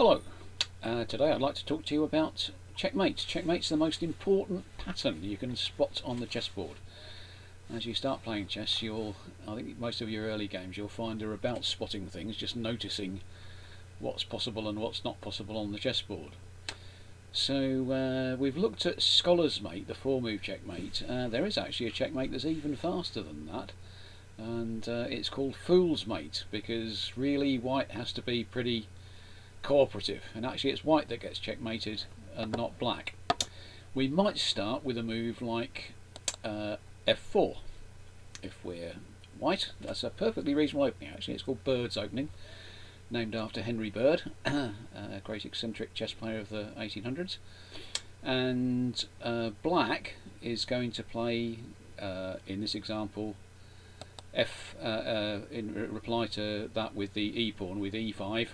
Hello. Today I'd like to talk to you about checkmate. Checkmate's the most important pattern you can spot on the chessboard. As you start playing chess, I think most of your early games, you'll find are about spotting things, just noticing what's possible and what's not possible on the chessboard. So we've looked at Scholar's Mate, the 4-move checkmate. There is actually a checkmate that's even faster than that, and it's called Fool's Mate, because really white has to be pretty cooperative, and actually it's white that gets checkmated and not black. We might start with a move like f4 if we're white. That's a perfectly reasonable opening. Actually, it's called Bird's Opening, named after Henry Bird, a great eccentric chess player of the 1800s. And black is going to play, in this example, in reply to that with the e pawn with e5.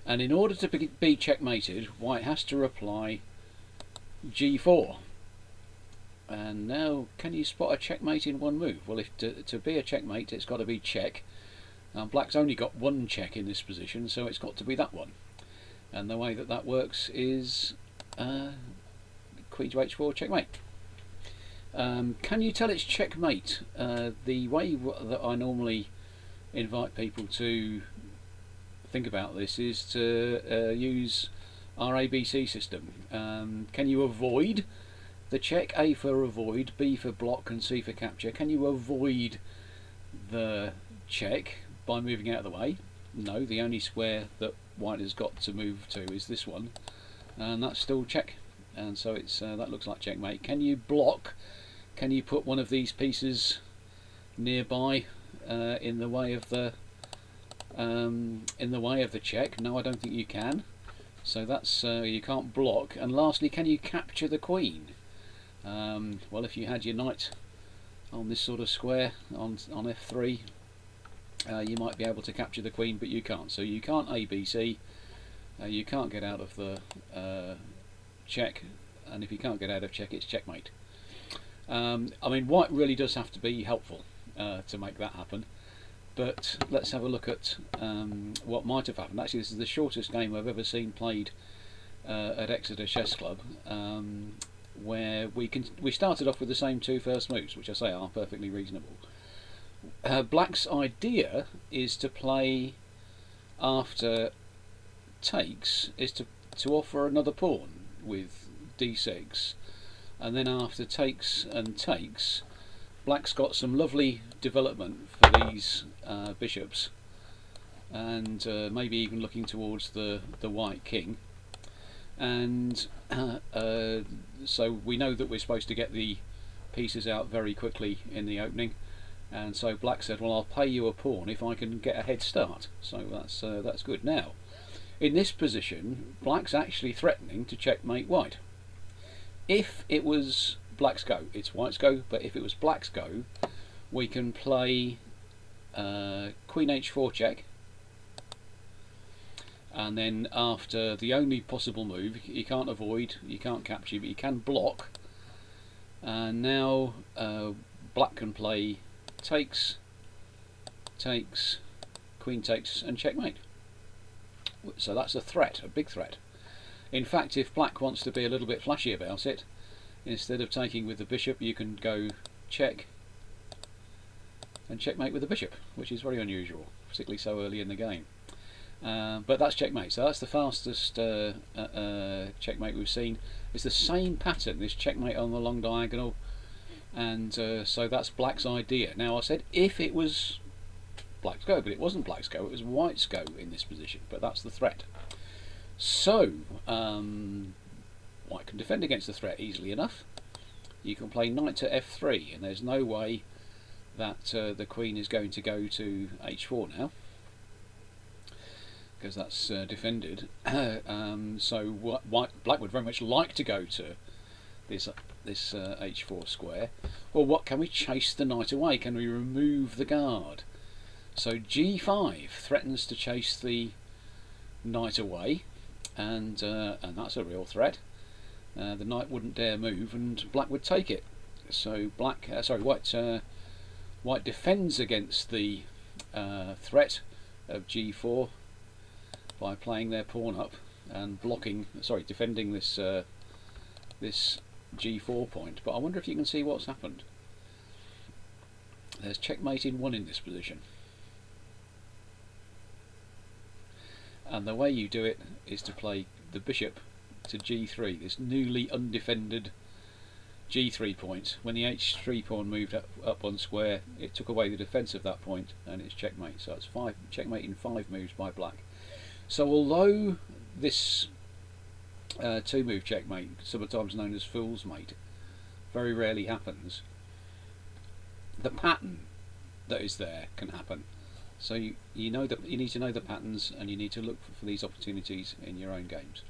And in order to be checkmated, white has to reply g4. And now, can you spot a checkmate in one move? Well, if to be a checkmate, it's got to be check. Black's only got one check in this position, so it's got to be that one. And the way that works is queen to h4, checkmate. Can you tell it's checkmate? The way that I normally invite people to think about this is to use our ABC system. Can you avoid the check? A for avoid, B for block, and C for capture. Can you avoid the check by moving out of the way? No, the only square that white has got to move to is this one, and that's still check, and so it's that looks like checkmate. Can you block? Can you put one of these pieces nearby in the way of the check? No, I don't think you can. So that's you can't block. And lastly, can you capture the queen? Well, if you had your knight on this sort of square on f3, you might be able to capture the queen, but you can't. So you can't ABC. You can't get out of the check, and if you can't get out of check, it's checkmate. I mean, white really does have to be helpful to make that happen. But let's have a look at what might have happened. Actually, this is the shortest game I've ever seen played at Exeter Chess Club, where we started off with the same two first moves, which I say are perfectly reasonable. Black's idea is to play after takes, is to offer another pawn with d6, and then after takes and takes, Black's got some lovely development for these bishops, and maybe even looking towards the white king. And so we know that we're supposed to get the pieces out very quickly in the opening, and so Black said, well, I'll pay you a pawn if I can get a head start. So that's good. Now, in this position, Black's actually threatening to checkmate white. If it was Black's go, it's white's go, but if it was Black's go, we can play queen h4 check, and then after the only possible move, you can't avoid, you can't capture, but you can block, and now Black can play takes, takes, queen takes, and checkmate. So that's a threat, a big threat. In fact, if Black wants to be a little bit flashy about it, instead of taking with the bishop, you can go check and checkmate with the bishop, which is very unusual, particularly so early in the game. But that's checkmate. So that's the fastest checkmate we've seen. It's the same pattern, this checkmate on the long diagonal, and so that's Black's idea. Now, I said if it was Black's go, but it wasn't Black's go, it was white's go in this position, but that's the threat. So white can defend against the threat easily enough. You can play knight to f3, and there's no way that the queen is going to go to h4 now, because that's defended. So Black would very much like to go to this h4 square. Well, what can we chase the knight away? Can we remove the guard? So g5 threatens to chase the knight away, and that's a real threat. The knight wouldn't dare move, and Black would take it. So white defends against the threat of g4, by playing their pawn up and defending this this g4 point. But I wonder if you can see what's happened. There's checkmate in 1 in this position, and the way you do it is to play the bishop to g3, this newly undefended g3 point. When the h3 pawn moved up 1 square, it took away the defence of that point, and it's checkmate. So it's checkmate in 5 moves by black. So although this 2-move checkmate, sometimes known as fool's mate, very rarely happens, the pattern that is there can happen. So you know that you need to know the patterns, and you need to look for these opportunities in your own games.